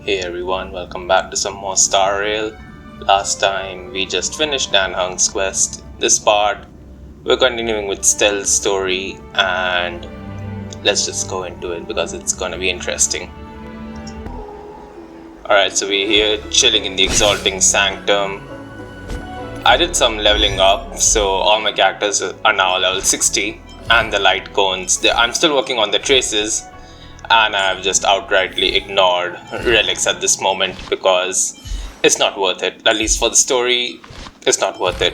Hey everyone, welcome back to some more Star Rail. Last time we just finished Dan Hung's quest. This part, we're continuing with Stell's story and let's just go into it because it's gonna be interesting. Alright, so we're here chilling in the Exalting Sanctum. I did some leveling up, so all my characters are now level 60 and the light cones. I'm still working on the traces. And I've just outrightly ignored relics at this moment because it's not worth it. At least for the story, it's not worth it.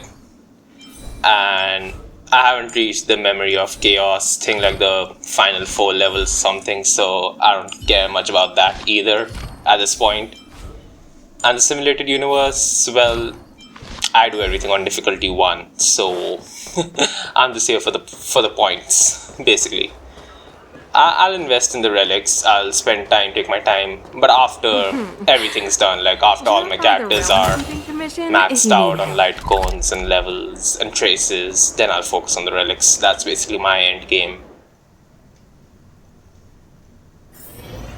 And I haven't reached the memory of chaos thing, like the final 4 levels something, so I don't care much about that either at this point. And the simulated universe, well, I do everything on difficulty 1, so I'm just here for the points, basically. I'll invest in the relics, I'll spend time, take my time, but after everything's done, like after all my characters are maxed out on light cones and levels and traces, then I'll focus on the relics. That's basically my end game.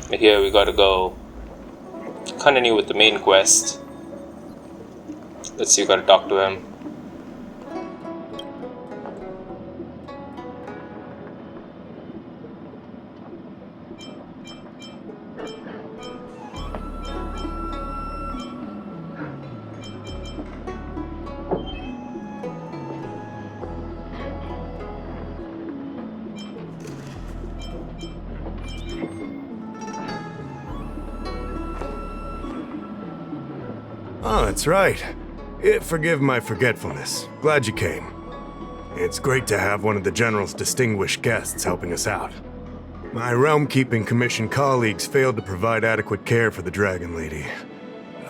But here we gotta go continue with the main quest. Let's see, we gotta talk to him. Oh, that's right. Forgive my forgetfulness. Glad you came. It's great to have one of the General's distinguished guests helping us out. My Realm-Keeping Commission colleagues failed to provide adequate care for the Dragon Lady.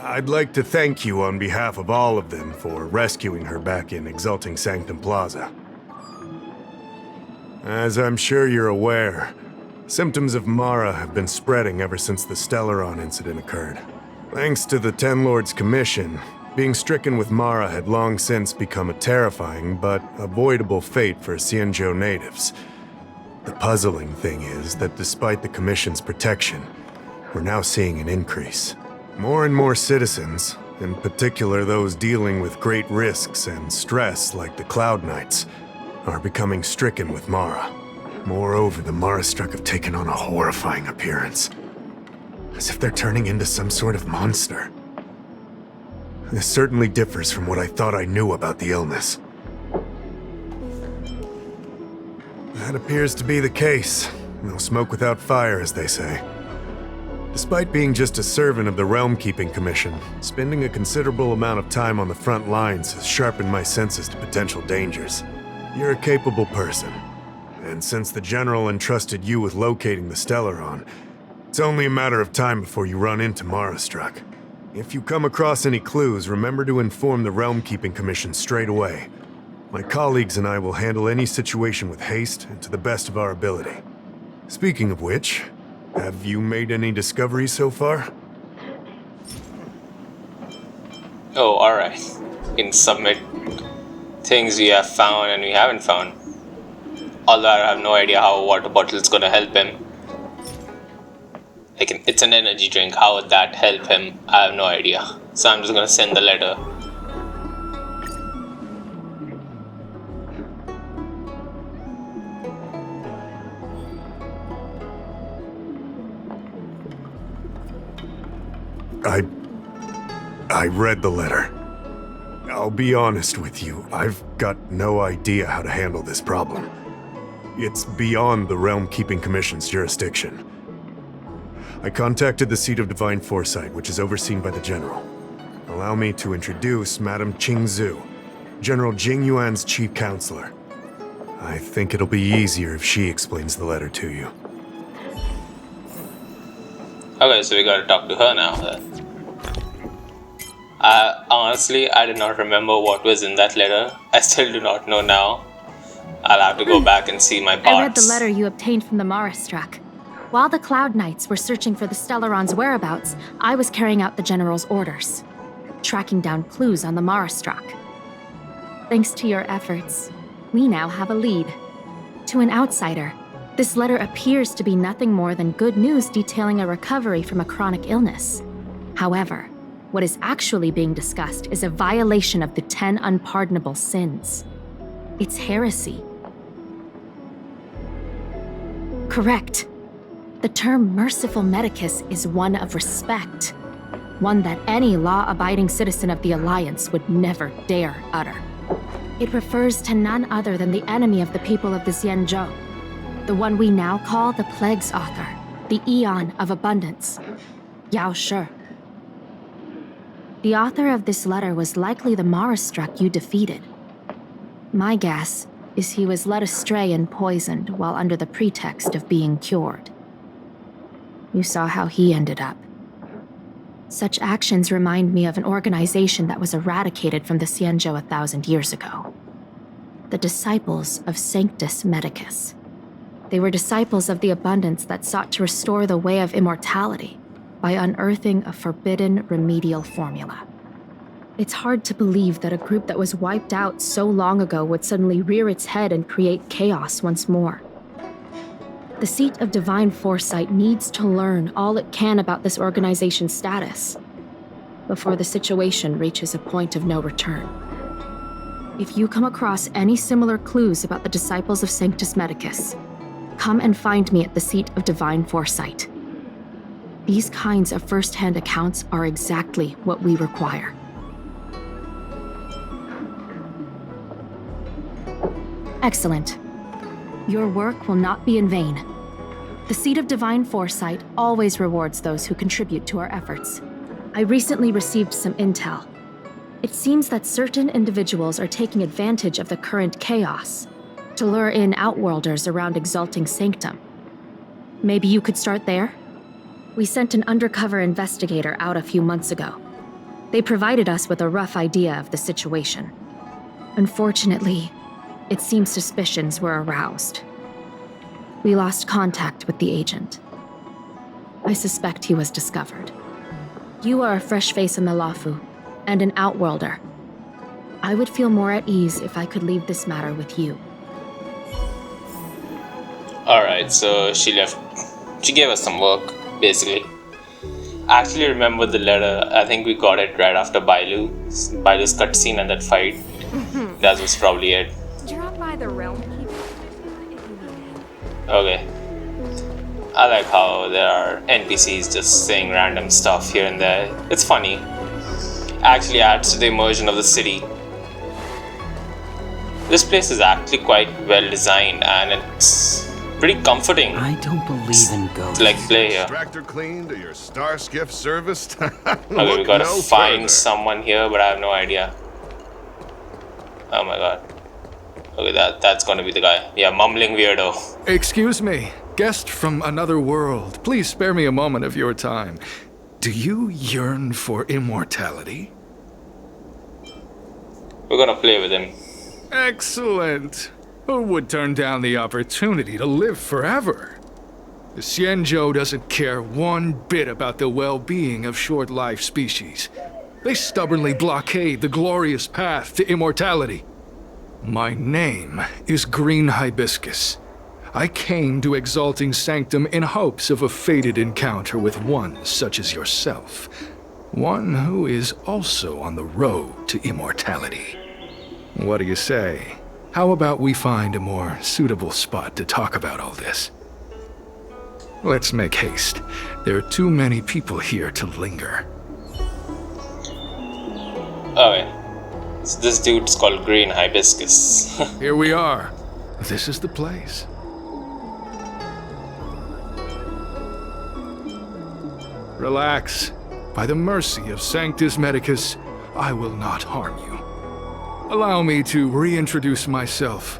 I'd like to thank you on behalf of all of them for rescuing her back in Exalting Sanctum Plaza. As I'm sure you're aware, symptoms of Mara have been spreading ever since the Stellaron incident occurred. Thanks to the Ten Lords' Commission, being stricken with Mara had long since become a terrifying but avoidable fate for Xianzhou natives. The puzzling thing is that despite the Commission's protection, we're now seeing an increase. More and more citizens, in particular those dealing with great risks and stress like the Cloud Knights, are becoming stricken with Mara. Moreover, the Mara-struck have taken on a horrifying appearance. As if they're turning into some sort of monster. This certainly differs from what I thought I knew about the illness. That appears to be the case. No smoke without fire, as they say. Despite being just a servant of the Realm-Keeping Commission, spending a considerable amount of time on the front lines has sharpened my senses to potential dangers. You're a capable person, and since the General entrusted you with locating the Stellaron, it's only a matter of time before you run into Mara-struck. If you come across any clues, remember to inform the Realm-Keeping Commission straight away. My colleagues and I will handle any situation with haste and to the best of our ability. Speaking of which, have you made any discoveries so far? Oh, alright. We can submit things we have found and we haven't found. Although I have no idea how a water bottle is gonna help him. It's an energy drink, how would that help him? I have no idea. So I'm just gonna send the letter. I read the letter. I'll be honest with you, I've got no idea how to handle this problem. It's beyond the Realm-Keeping Commission's jurisdiction. I contacted the Seat of Divine Foresight, which is overseen by the General. Allow me to introduce Madame Qingzhu, General Jing Yuan's chief counselor. I think it'll be easier if she explains the letter to you. Okay, so we gotta talk to her now then. Honestly, I did not remember what was in that letter. I still do not know now. I'll have to go back and see my parts. I read the letter you obtained from the Mara-struck. While the Cloud Knights were searching for the Stellaron's whereabouts, I was carrying out the General's orders, tracking down clues on the Mara-struck. Thanks to your efforts, we now have a lead. To an outsider, This letter appears to be nothing more than good news detailing a recovery from a chronic illness. However, what is actually being discussed is a violation of the 10 unpardonable sins. It's heresy. Correct. The term merciful Medicus is one of respect, one that any law-abiding citizen of the Alliance would never dare utter. It refers to none other than the enemy of the people of the Xianzhou, the one we now call the Plague's author, the Eon of Abundance, Yao Shi. The author of this letter was likely the Marastruck you defeated. My guess is he was led astray and poisoned while under the pretext of being cured. You saw how he ended up. Such actions remind me of an organization that was eradicated from the Xianzhou 1,000 years ago. The Disciples of Sanctus Medicus. They were disciples of the Abundance that sought to restore the way of immortality by unearthing a forbidden remedial formula. It's hard to believe that a group that was wiped out so long ago would suddenly rear its head and create chaos once more. The seat of divine foresight needs to learn all it can about this organization's status before the situation reaches a point of no return. If you come across any similar clues about the Disciples of Sanctus Medicus, come and find me at the seat of divine foresight. These kinds of first-hand accounts are exactly what we require. Excellent. Your work will not be in vain. The Seat of Divine Foresight always rewards those who contribute to our efforts. I recently received some intel. It seems that certain individuals are taking advantage of the current chaos to lure in outworlders around Exalting Sanctum. Maybe you could start there? We sent an undercover investigator out a few months ago. They provided us with a rough idea of the situation. Unfortunately, it seems suspicions were aroused. We lost contact with the agent. I suspect he was discovered. You are a fresh face in the Lafu, and an outworlder. I would feel more at ease if I could leave this matter with you. Alright, so she left. She gave us some work, basically. I actually remember the letter. I think we got it right after Bailu's cutscene and that fight. That was probably it. Drop by the realm keeper. Okay. I like how there are NPCs just saying random stuff here and there. It's funny. Actually adds to the immersion of the city. This place is actually quite well designed and it's pretty comforting. I don't believe in ghosts. To like play here. Extractor clean to your star skiff service. Okay, we gotta find someone here, but I have no idea. Oh my god. Okay, that's gonna be the guy. Yeah, mumbling weirdo. Excuse me, guest from another world. Please spare me a moment of your time. Do you yearn for immortality? We're gonna play with him. Excellent. Who would turn down the opportunity to live forever? The Xianzhou doesn't care one bit about the well-being of short-life species. They stubbornly blockade the glorious path to immortality. My name is Green Hibiscus. I came to Exalting Sanctum in hopes of a fated encounter with one such as yourself. One who is also on the road to immortality. What do you say? How about we find a more suitable spot to talk about all this? Let's make haste. There are too many people here to linger. Okay. So this dude's called Green Hibiscus. Here we are. This is the place. Relax. By the mercy of Sanctus Medicus, I will not harm you. Allow me to reintroduce myself.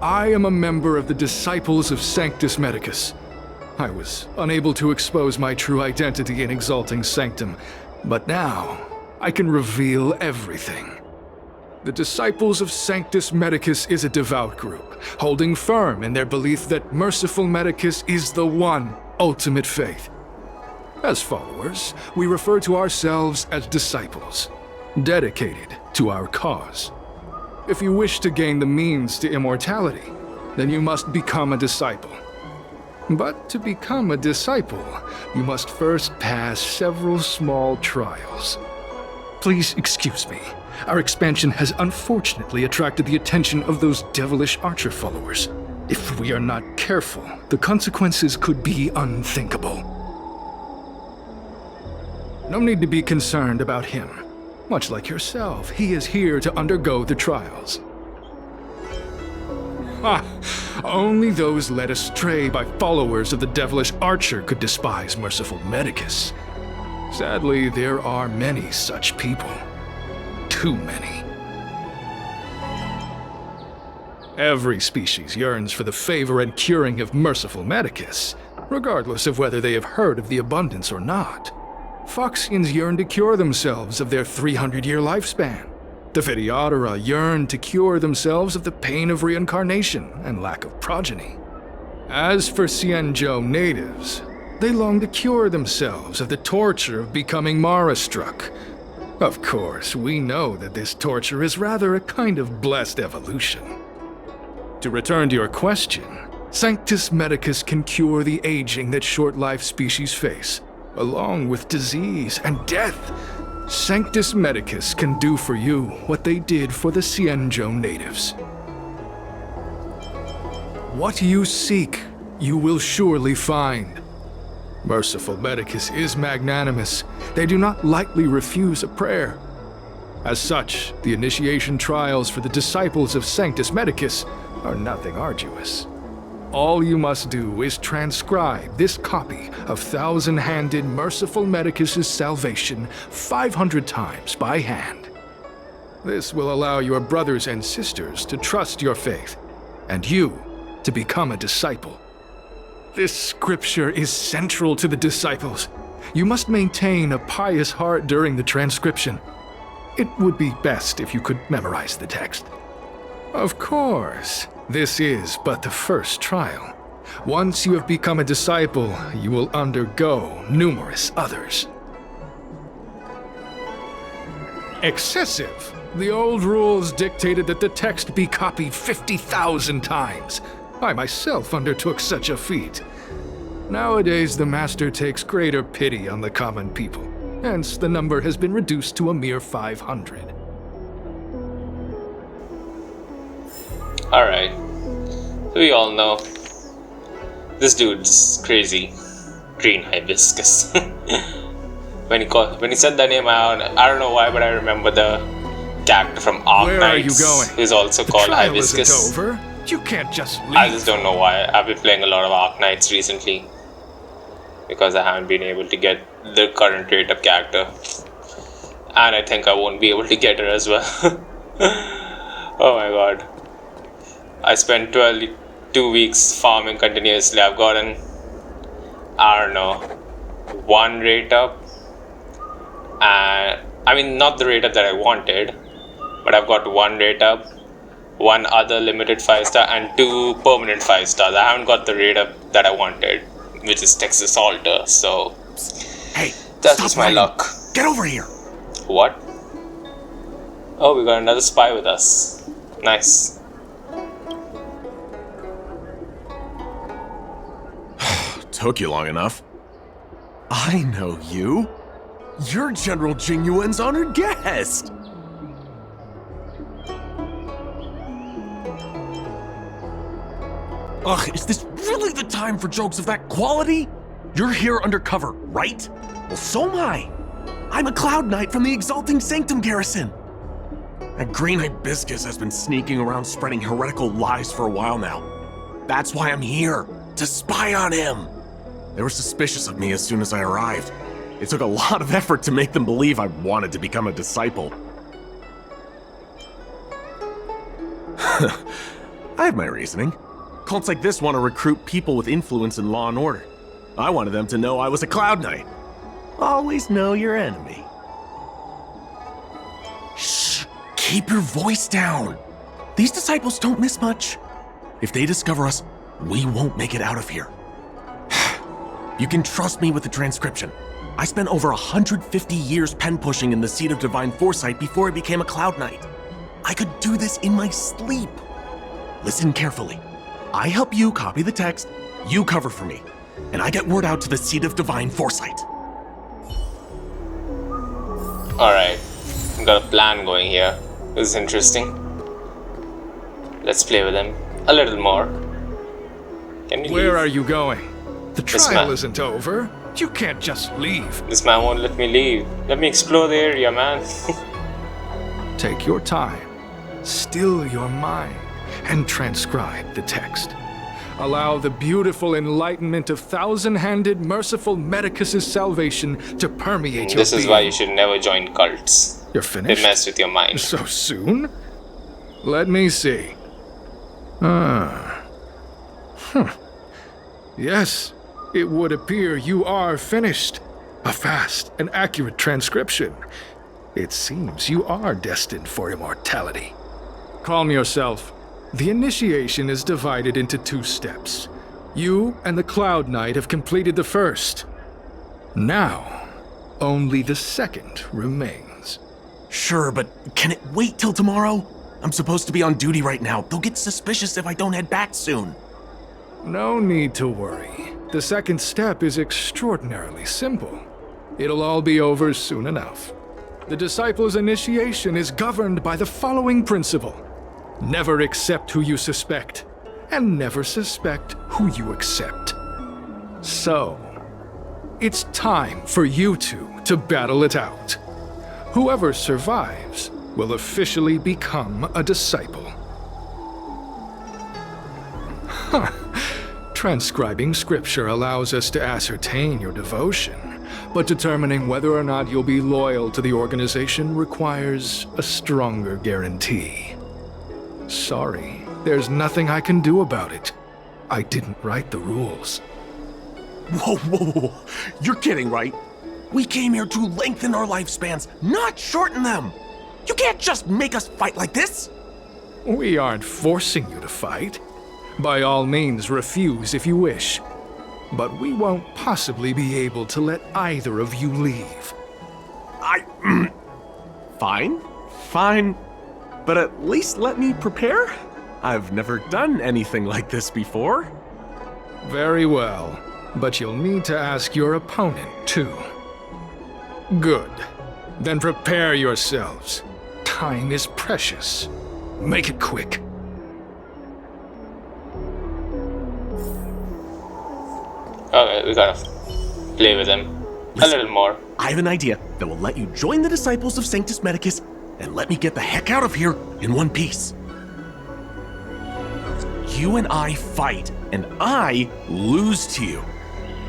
I am a member of the Disciples of Sanctus Medicus. I was unable to expose my true identity in Exalting Sanctum, but now I can reveal everything. The Disciples of Sanctus Medicus is a devout group, holding firm in their belief that merciful Medicus is the one ultimate faith. As followers, we refer to ourselves as disciples, dedicated to our cause. If you wish to gain the means to immortality, then you must become a disciple. But to become a disciple, you must first pass several small trials. Please excuse me. Our expansion has unfortunately attracted the attention of those devilish archer followers. If we are not careful, the consequences could be unthinkable. No need to be concerned about him. Much like yourself, he is here to undergo the trials. Only those led astray by followers of the devilish archer could despise merciful Medicus. Sadly, there are many such people. Too many. Every species yearns for the favor and curing of merciful Medicus, regardless of whether they have heard of the abundance or not. Foxians yearn to cure themselves of their 300-year lifespan. The Videodora yearn to cure themselves of the pain of reincarnation and lack of progeny. As for Xianzhou natives, they long to cure themselves of the torture of becoming Mara-struck. Of course, we know that this torture is rather a kind of blessed evolution. To return to your question, Sanctus Medicus can cure the aging that short-life species face, along with disease and death. Sanctus Medicus can do for you what they did for the Xianzhou natives. What you seek, you will surely find. Merciful Medicus is magnanimous. They do not lightly refuse a prayer. As such, the initiation trials for the disciples of Sanctus Medicus are nothing arduous. All you must do is transcribe this copy of thousand-handed Merciful Medicus's salvation 500 times by hand. This will allow your brothers and sisters to trust your faith, and you to become a disciple. This scripture is central to the disciples. You must maintain a pious heart during the transcription. It would be best if you could memorize the text. Of course, this is but the first trial. Once you have become a disciple, you will undergo numerous others. Excessive. The old rules dictated that the text be copied 50,000 times. I myself undertook such a feat. Nowadays, the master takes greater pity on the common people. Hence, the number has been reduced to a mere 500. Alright. So we all know this dude's crazy. Green Hibiscus. when he said that name out, I don't know why, but I remember the character from Ark Where Knights, are you going? who's also The called trial Hibiscus. isn't over. You can't just leave. I just don't know why. I've been playing a lot of Ark Knights recently because I haven't been able to get the current rate of character, and I think I won't be able to get her as well. Oh my god. I spent 2 weeks farming continuously. I've gotten, I don't know, 1 rate up, and I mean not the rate up that I wanted, but I've got 1 rate up, 1 other limited 5-star, and 2 permanent 5-stars. I haven't got the rate up that I wanted, which is Texas Altar, so Hey, that's just my luck. Get over here. What? Oh, we got another spy with us. Nice. Took you long enough. I know you. You're General Jingyuan's honored guest. Ugh, is this really the time for jokes of that quality? You're here undercover, right? Well, so am I. I'm a Cloud Knight from the Exalting Sanctum garrison. That green hibiscus has been sneaking around spreading heretical lies for a while now. That's why I'm here, to spy on him. They were suspicious of me as soon as I arrived. It took a lot of effort to make them believe I wanted to become a disciple. I have my reasoning. Cults like this want to recruit people with influence in law and order. I wanted them to know I was a Cloud Knight. Always know your enemy. Shh! Keep your voice down. These disciples don't miss much. If they discover us, we won't make it out of here. You can trust me with the transcription. I spent over 150 years pen-pushing in the Seat of Divine Foresight before I became a Cloud Knight. I could do this in my sleep. Listen carefully. I help you copy the text, You cover for me, and I get word out to the Seat of Divine Foresight. Alright, got a plan going here. This is interesting. Let's play with him a little more. Can you Where leave? are you going? The This trial man. isn't over. You can't just leave. This man won't let me leave. Let me explore the area, man. Take your time, still your mind, and transcribe the text. Allow the beautiful enlightenment of thousand-handed, merciful Medicus' salvation to permeate your This is being. why you should never join cults. You're They finished? mess with your mind. So soon? Let me see. Yes, it would appear you are finished. A fast and accurate transcription. It seems you are destined for immortality. Calm yourself. The initiation is divided into 2 steps. You and the Cloud Knight have completed the first. Now, only the second remains. Sure, but can it wait till tomorrow? I'm supposed to be on duty right now. They'll get suspicious if I don't head back soon. No need to worry. The second step is extraordinarily simple. It'll all be over soon enough. The disciple's initiation is governed by the following principle. Never accept who you suspect, and never suspect who you accept. So, it's time for you two to battle it out. Whoever survives will officially become a disciple. Transcribing scripture allows us to ascertain your devotion, but determining whether or not you'll be loyal to the organization requires a stronger guarantee. Sorry, there's nothing I can do about it. I didn't write the rules. Whoa, whoa, whoa. You're kidding, right? We came here to lengthen our lifespans, not shorten them. You can't just make us fight like this. We aren't forcing you to fight. By all means, refuse if you wish. But we won't possibly be able to let either of you leave. Fine. But at least let me prepare. I've never done anything like this before. Very well, but you'll need to ask your opponent, too. Good. Then prepare yourselves. Time is precious. Make it quick. Okay, we gotta play with him a little more. I have an idea that will let you join the disciples of Sanctus Medicus and let me get the heck out of here in one piece. You and I fight, and I lose to you.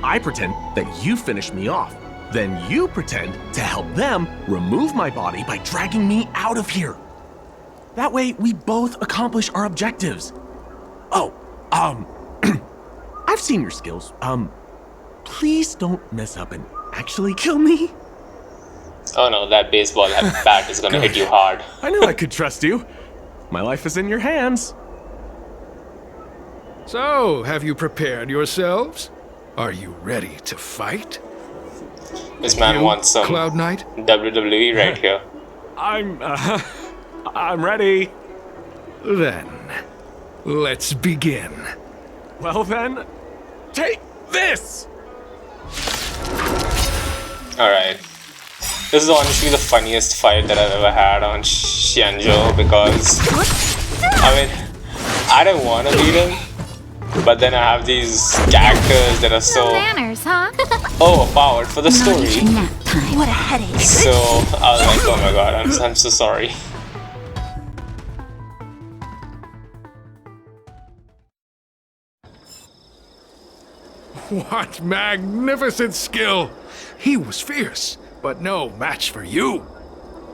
I pretend that you finish me off. Then you pretend to help them remove my body by dragging me out of here. That way, we both accomplish our objectives. Oh, I've seen your skills. Please don't mess up and actually kill me. Oh no, that baseball bat is gonna hit you hard. I knew I could trust you. My life is in your hands. So, have you prepared yourselves? Are you ready to fight? This man You, wants some Cloud Knight? WWE right here. I'm ready. Then, let's begin. Well then, take this! Alright. This is honestly the funniest fight that I've ever had on Xianzhou because I mean, I didn't want to beat him, but then I have these characters that are so Manners, huh? overpowered for the story. Nap time. What a headache. So I was like, oh my god, I'm so sorry. What magnificent skill! He was fierce, but no match for you.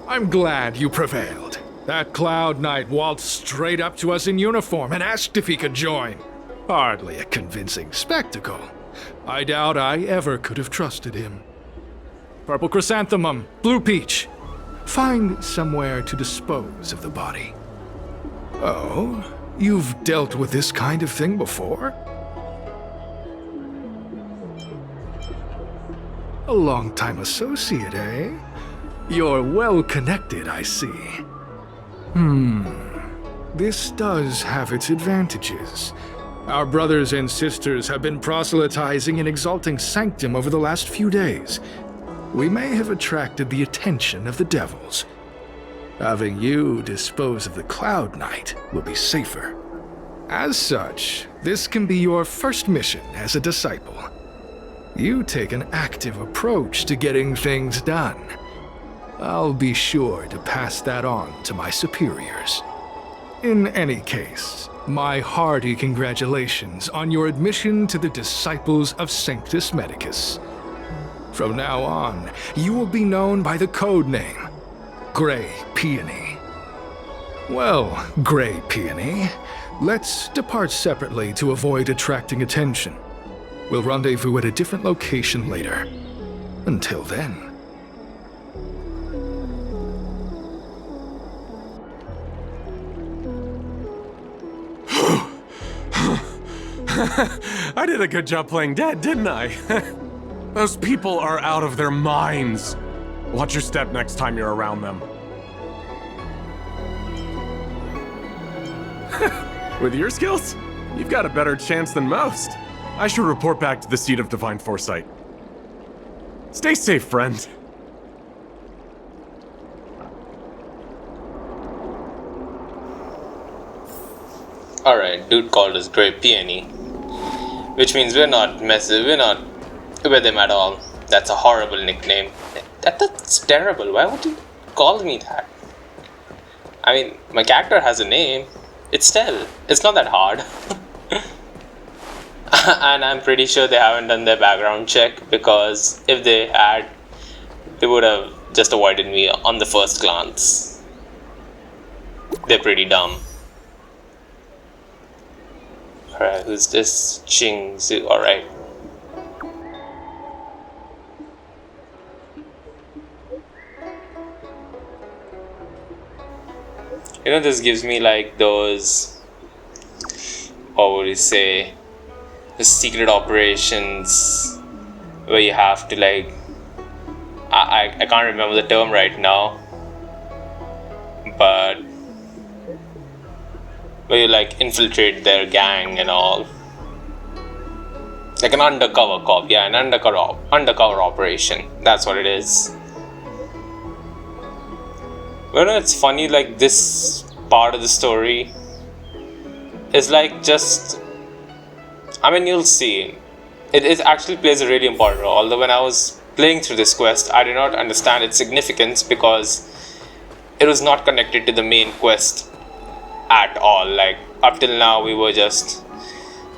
I'm glad you prevailed. That Cloud Knight waltzed straight up to us in uniform and asked if he could join. Hardly a convincing spectacle. I doubt I ever could have trusted him. Purple chrysanthemum, blue peach. Find somewhere to dispose of the body. Oh, you've dealt with this kind of thing before? A long-time associate, eh? You're well-connected, I see. This does have its advantages. Our brothers and sisters have been proselytizing and exalting Sanctum over the last few days. We may have attracted the attention of the devils. Having you dispose of the Cloud Knight will be safer. As such, this can be your first mission as a disciple. You take an active approach to getting things done. I'll be sure to pass that on to my superiors. In any case, my hearty congratulations on your admission to the Disciples of Sanctus Medicus. From now on, you will be known by the code name, Grey Peony. Well, Grey Peony, let's depart separately to avoid attracting attention. We'll rendezvous at a different location later. Until then. I did a good job playing dead, didn't I? Those people are out of their minds. Watch your step next time you're around them. With your skills, you've got a better chance than most. I should report back to the Seat of Divine Foresight. Stay safe, friend. Alright, dude called us Grey Peony. Which means we're not with him at all. That's a horrible nickname. That's terrible. Why would you call me that? I mean, my character has a name. It's not that hard. And I'm pretty sure they haven't done their background check, because if they had, they would have just avoided me on the first glance. They're pretty dumb. Alright, who's this? Ching Zhu. Alright. You know, this gives me like those, what would you say, the secret operations where you have to like, I can't remember the term right now, but where you like infiltrate their gang and all. Like an undercover cop, yeah, an undercover operation. That's what it is. Well, no, it's funny, like this part of the story is like just, I mean, you'll see. It actually plays a really important role. Although when I was playing through this quest, I did not understand its significance because it was not connected to the main quest at all. Like up till now, we were just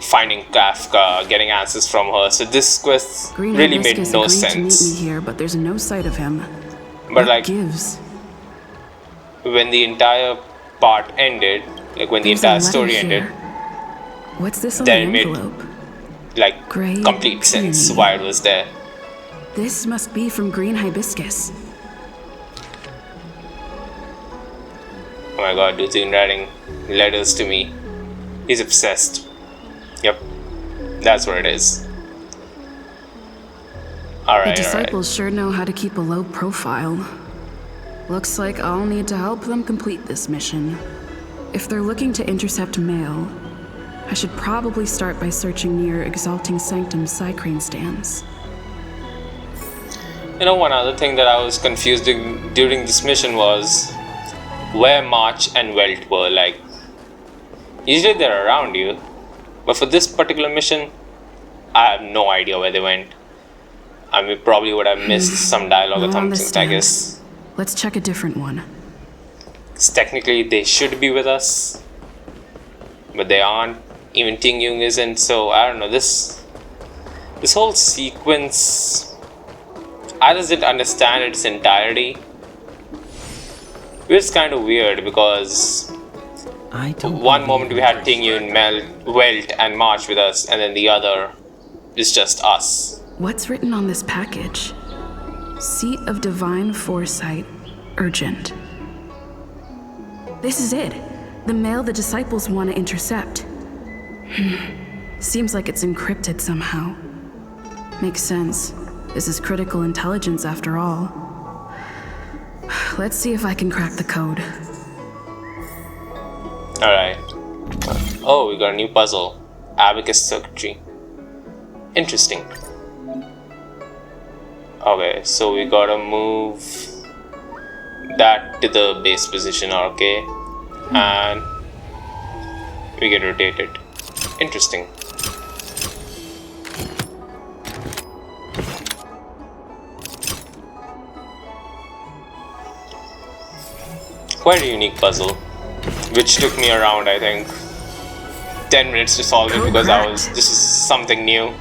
finding Kafka, getting answers from her. So this quest really made no sense. To meet me here, but there's no sight of him. But what like gives? When the entire part ended, like when the There's a entire letter story here. ended, What's this on the then it made envelope? like Grey complete sense Peony. why it was there. This must be from Green Hibiscus. Oh my god, dude's been writing letters to me. He's obsessed. Yep, that's what it is. The Alright, disciples sure know how to keep a low profile. Looks like I'll need to help them complete this mission. If they're looking to intercept mail, I should probably start by searching near Exalting Sanctum's Psycrane stands. You know, one other thing that I was confused during this mission was where March and Welt were. Like, usually they're around you, but for this particular mission, I have no idea where they went. I mean, probably would have missed some dialogue or No on the something, I stand. guess. Let's check a different one. 'Cause technically they should be with us, but they aren't. Even Ting Yung isn't. So I don't know, this whole sequence, I just didn't understand its entirety. It's kind of weird because one moment we had Ting Yun, Welt and March with us, and then the other is just us. What's written on this package? Seat of Divine Foresight, urgent. This is it. The mail the disciples want to intercept. Seems like it's encrypted somehow. Makes sense. This is critical intelligence after all. Let's see if I can crack the code. Alright. Oh, we got a new puzzle. Abacus circuitry. Interesting. Okay, so we gotta move that to the base position, okay, and we can rotate it. Interesting. Quite a unique puzzle, which took me around, I think, 10 minutes to solve it because this is something new.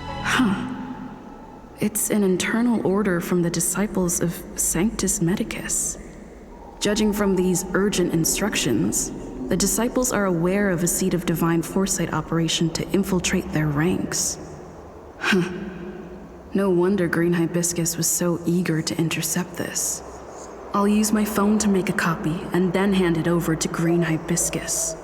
It's an internal order from the disciples of Sanctus Medicus. Judging from these urgent instructions, the disciples are aware of a seed of divine foresight operation to infiltrate their ranks. No wonder Green Hibiscus was so eager to intercept this. I'll use my phone to make a copy and then hand it over to Green Hibiscus.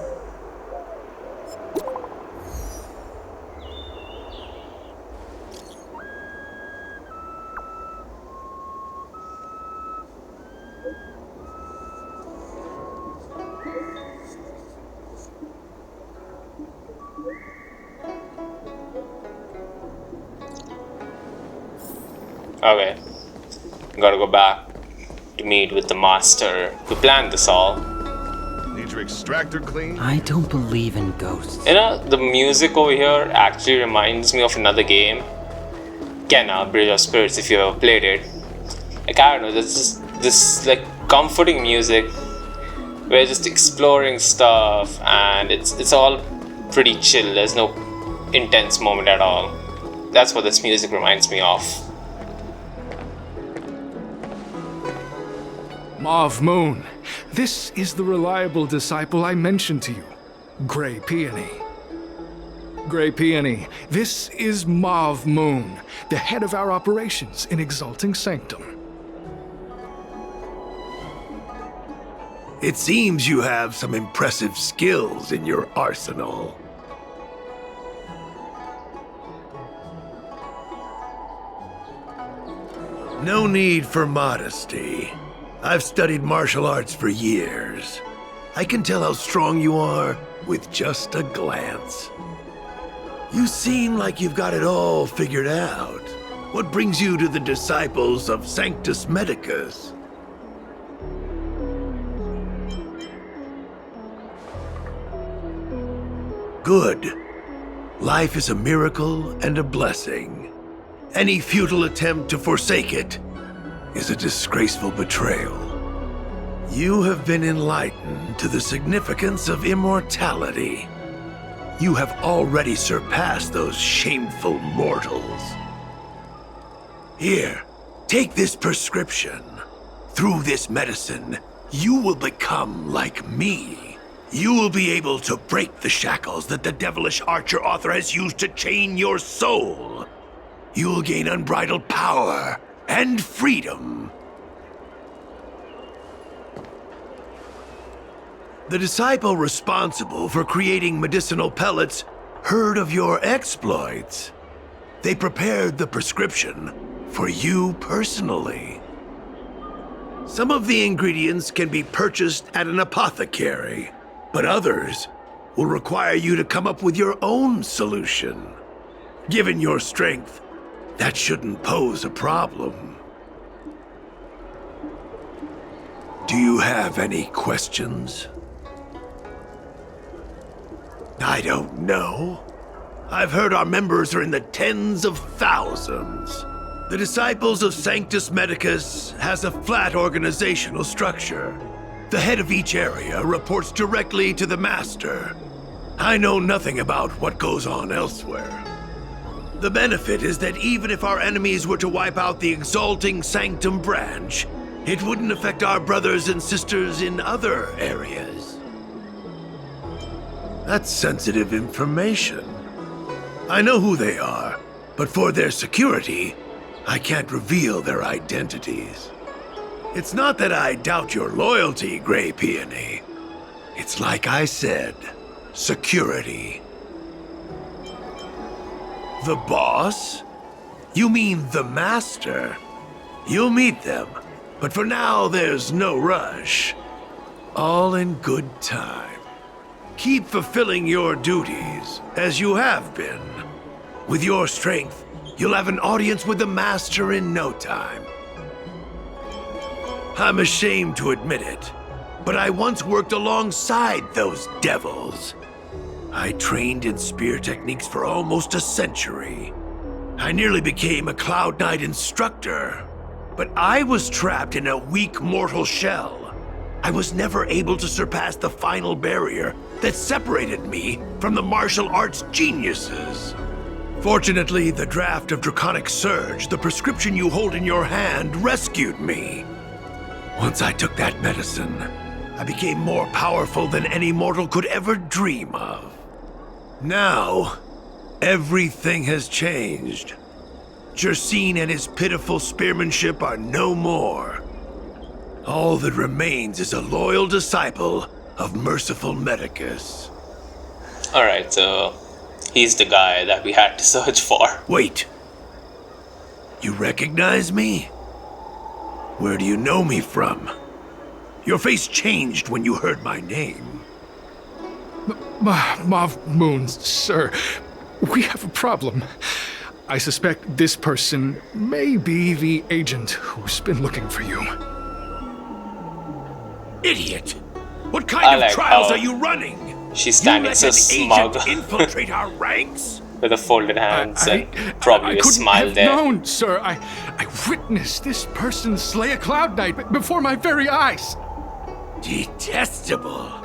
Okay, gotta go back to meet with the master who planned this all. Need your extractor clean? I don't believe in ghosts. You know, the music over here actually reminds me of another game, Kenna, Bridge of Spirits, if you ever played it. Like, I don't know, there's just this like comforting music. We're just exploring stuff and it's all pretty chill. There's no intense moment at all. That's what this music reminds me of. Mauve Moon, this is the reliable disciple I mentioned to you, Grey Peony. Grey Peony, this is Mauve Moon, the head of our operations in Exalting Sanctum. It seems you have some impressive skills in your arsenal. No need for modesty. I've studied martial arts for years. I can tell how strong you are with just a glance. You seem like you've got it all figured out. What brings you to the disciples of Sanctus Medicus? Good. Life is a miracle and a blessing. Any futile attempt to forsake it is a disgraceful betrayal. You have been enlightened to the significance of immortality. You have already surpassed those shameful mortals. Here, take this prescription. Through this medicine, you will become like me. You will be able to break the shackles that the devilish archer author has used to chain your soul. You will gain unbridled power and freedom. The disciple responsible for creating medicinal pellets heard of your exploits. They prepared the prescription for you personally. Some of the ingredients can be purchased at an apothecary, but others will require you to come up with your own solution. Given your strength, that shouldn't pose a problem. Do you have any questions? I don't know. I've heard our members are in the tens of thousands. The Disciples of Sanctus Medicus has a flat organizational structure. The head of each area reports directly to the Master. I know nothing about what goes on elsewhere. The benefit is that even if our enemies were to wipe out the Exalting Sanctum branch, it wouldn't affect our brothers and sisters in other areas. That's sensitive information. I know who they are, but for their security, I can't reveal their identities. It's not that I doubt your loyalty, Grey Peony. It's like I said, security. The boss? You mean the Master? You'll meet them, but for now there's no rush. All in good time. Keep fulfilling your duties, as you have been. With your strength, you'll have an audience with the Master in no time. I'm ashamed to admit it, but I once worked alongside those devils. I trained in spear techniques for almost a century. I nearly became a Cloud Knight instructor, but I was trapped in a weak mortal shell. I was never able to surpass the final barrier that separated me from the martial arts geniuses. Fortunately, the draft of Draconic Surge, the prescription you hold in your hand, rescued me. Once I took that medicine, I became more powerful than any mortal could ever dream of. Now, everything has changed. Jersine and his pitiful spearmanship are no more. All that remains is a loyal disciple of merciful Medicus. Alright, so he's the guy that we had to search for. Wait. You recognize me? Where do you know me from? Your face changed when you heard my name. Mauve Moon, sir. We have a problem. I suspect this person may be the agent who's been looking for you. Idiot! What kind of trials are you running? She's standing so smug. Infiltrate our ranks? With a folded hands and probably a smile there. No, sir. I witnessed this person slay a Cloud Knight before my very eyes. Detestable.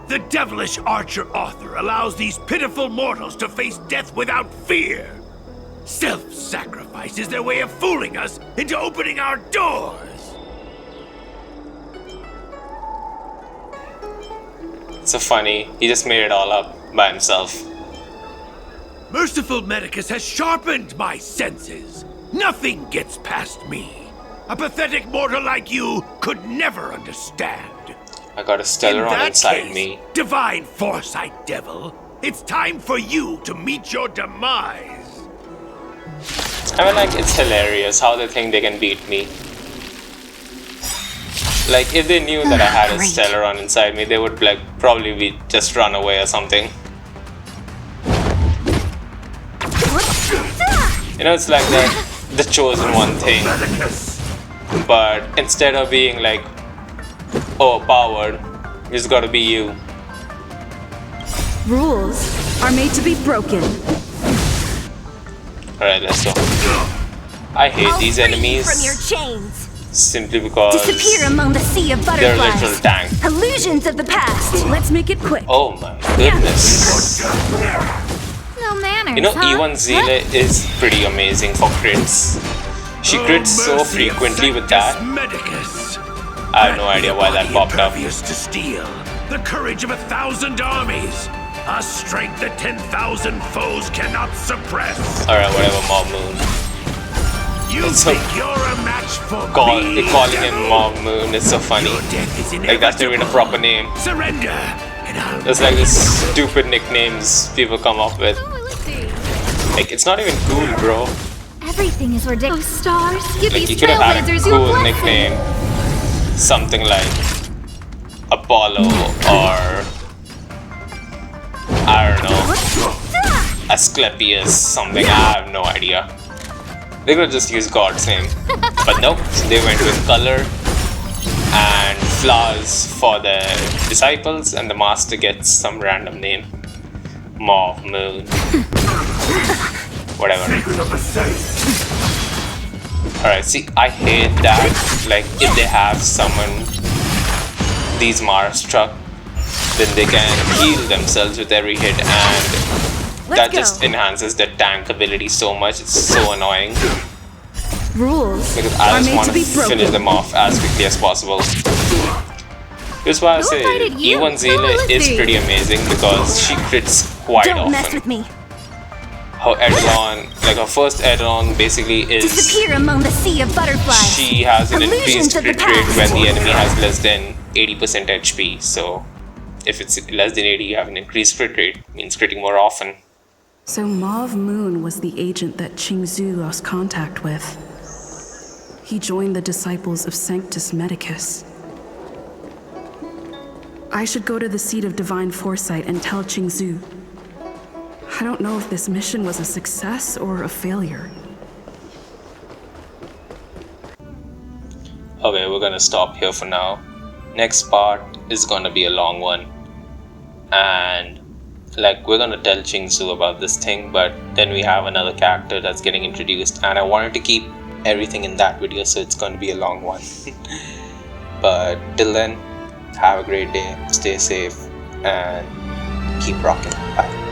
The devilish archer author allows these pitiful mortals to face death without fear. Self-sacrifice is their way of fooling us into opening our doors. So funny, he just made it all up by himself. Merciful Medicus has sharpened my senses. Nothing gets past me. A pathetic mortal like you could never understand. I got a Stellaron inside me. Divine foresight, devil. It's time for you to meet your demise. I mean, like, it's hilarious how they think they can beat me. Like, if they knew that I had a Stellaron inside me, they would, like, probably just run away or something. You know, it's like the chosen one thing. But instead of being, like, overpowered, it's gotta be you. Rules are made to be broken. Alright, let's go. I hate these enemies. From your chains. Simply because disappear among the sea of butterflies. They're a literal tank. Illusions of the past. Let's make it quick. Oh my goodness. No manners, You know, huh? E1 Zile is pretty amazing for crits. She crits so frequently with that. Medicus. I have no idea why that popped up. To steel, the courage of 1,000 armies, a strength that 10,000 foes cannot suppress. Alright, whatever, Mob Moon. You So think you're a match for me? calling him Mob Moon is so funny. Like, that's not even a proper name. Surrender, and I'll It's like these stupid nicknames people come up with. Like, it's not even cool, bro. Everything is ridiculous. Oh, stars, give Like, you these could have had a trailblazers your cool blessing. nickname. Something like Apollo or I don't know, Asclepius, something. I have no idea. They could have just used God's name. But nope, they went with color and flowers for the disciples, and the master gets some random name. Mauve Moon. Whatever. Alright, see, I hate that. Like, if they have someone, these Mara struck, then they can heal themselves with every hit, and that just enhances their tank ability so much. It's so annoying. Rules Because I just want to finish broken. them off as quickly as possible. Here's why I say invited you? E1 Zile is pretty amazing because she crits quite Don't mess often. with me. Her Eidolon, like her first Eidolon basically is Disappear among the sea of butterflies. she has an Illusions increased of the crit rate past. when the enemy has less than 80% HP. So if it's less than 80, you have an increased crit rate, means critting more often. So Mauve Moon was the agent that Qingzhu lost contact with. He joined the disciples of Sanctus Medicus. I should go to the seat of divine foresight and tell Qingzu. I don't know if this mission was a success or a failure. Okay, we're gonna stop here for now. Next part is gonna be a long one. And like, we're gonna tell Qingzu about this thing, but then we have another character that's getting introduced, and I wanted to keep everything in that video, so it's gonna be a long one. But till then, have a great day, stay safe, and keep rocking. Bye.